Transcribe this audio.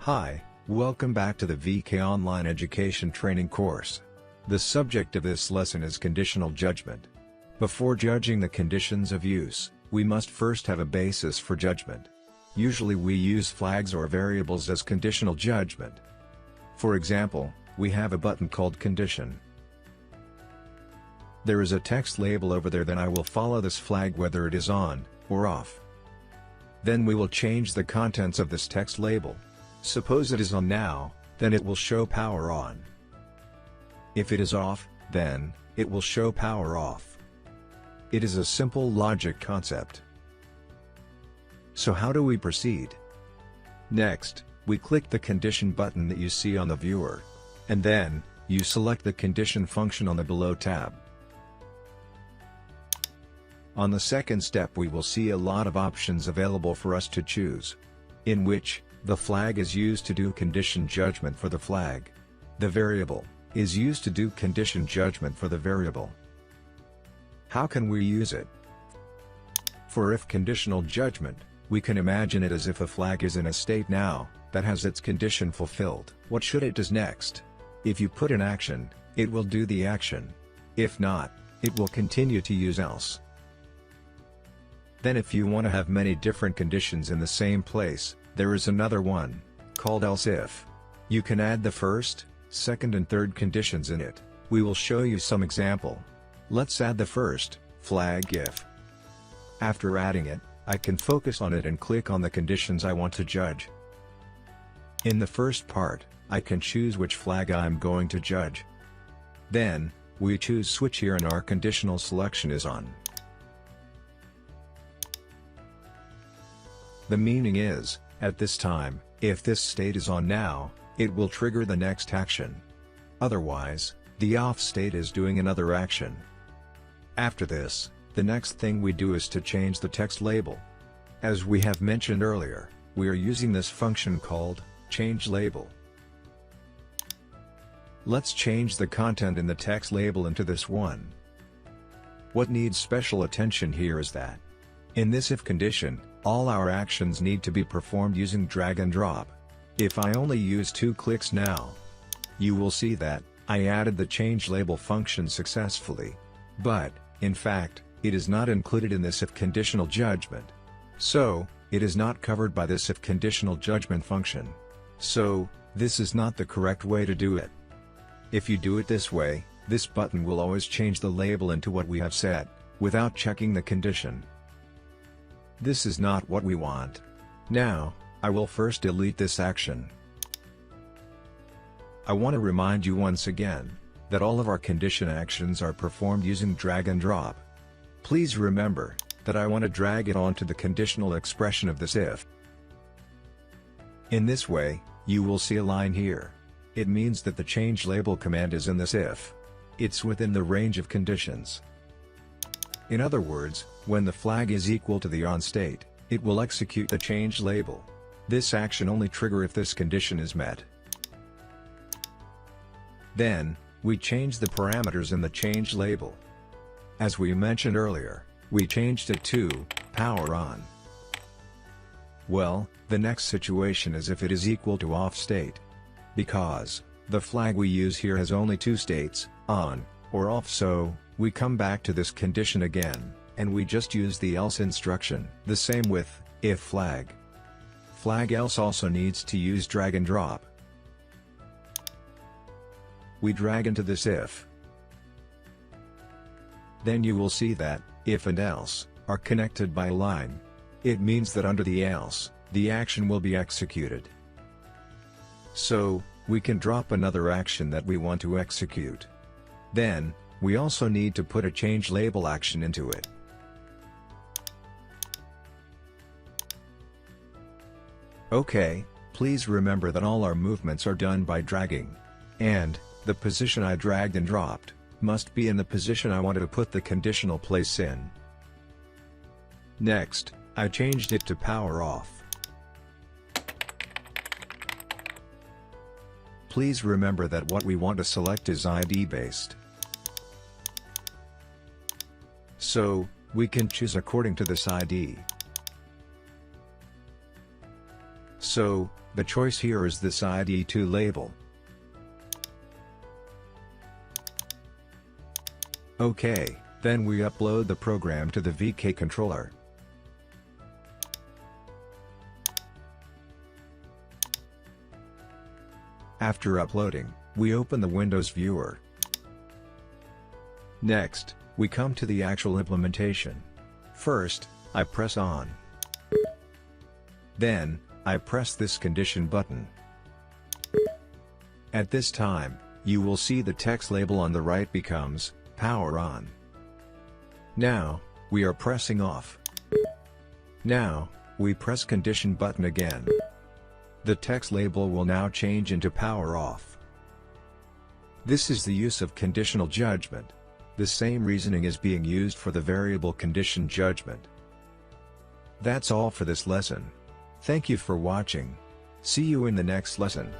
Hi, welcome back to the VK Online Education Training course. The subject of this lesson is conditional judgment. Before judging the conditions of use, we must first have a basis for judgment. Usually we use flags or variables as conditional judgment. For example, we have a button called condition. There is a text label over there, then I will follow this flag whether it is on or off. Then we will change the contents of this text label. Suppose it is on now, then it will show power on. If it is off, then it will show power off. It is a simple logic concept. So how do we proceed? Next, we click the condition button that you see on the viewer. And then, you select the condition function on the below tab. On the second step we will see a lot of options available for us to choose, in which the flag is used to do condition judgment for the flag. The variable is used to do condition judgment for the variable. How can we use it? For if conditional judgment, we can imagine it as if a flag is in a state now that has its condition fulfilled. What should it do next? If you put an action, it will do the action. If not, it will continue to use else. Then if you want to have many different conditions in the same place, there is another one, called Elsif. You can add the first, second and third conditions in it. We will show you some example. Let's add the first, flag if. After adding it, I can focus on it and click on the conditions I want to judge. In the first part, I can choose which flag I'm going to judge. Then, we choose switch here and our conditional selection is on. The meaning is, at this time, if this state is on now, it will trigger the next action. Otherwise, the off state is doing another action. After this, the next thing we do is to change the text label. As we have mentioned earlier, we are using this function called change label. Let's change the content in the text label into this one. What needs special attention here is that, in this if condition, all our actions need to be performed using drag and drop. If I only use 2 clicks now, you will see that I added the change label function successfully. But, in fact, it is not included in this if conditional judgment. So, it is not covered by this if conditional judgment function. So, this is not the correct way to do it. If you do it this way, this button will always change the label into what we have set, without checking the condition. This is not what we want. Now, I will first delete this action. I want to remind you once again, that all of our condition actions are performed using drag and drop. Please remember, that I want to drag it onto the conditional expression of this if. In this way, you will see a line here. It means that the change label command is in this if. It's within the range of conditions. In other words, when the flag is equal to the on state, it will execute the change label. This action only trigger if this condition is met. Then, we change the parameters in the change label. As we mentioned earlier, we changed it to power on. Well, the next situation is if it is equal to off state. Because the flag we use here has only 2 states, on or off, so we come back to this condition again, and we just use the else instruction. The same with if flag. Flag else also needs to use drag and drop. We drag into this if. Then you will see that if and else are connected by a line. It means that under the else, the action will be executed. So, we can drop another action that we want to execute. Then, we also need to put a change label action into it. Okay, please remember that all our movements are done by dragging. And, the position I dragged and dropped, must be in the position I wanted to put the conditional place in. Next, I changed it to power off. Please remember that what we want to select is ID based. So, we can choose according to this ID. So, the choice here is this ID2 label. OK, then we upload the program to the VK controller. After uploading, we open the Windows viewer. Next, we come to the actual implementation. First, I press on. Then, I press this condition button. At this time, you will see the text label on the right becomes power on. Now, we are pressing off. Now, we press condition button again. The text label will now change into power off. This is the use of conditional judgment. The same reasoning is being used for the variable condition judgment. That's all for this lesson. Thank you for watching. See you in the next lesson.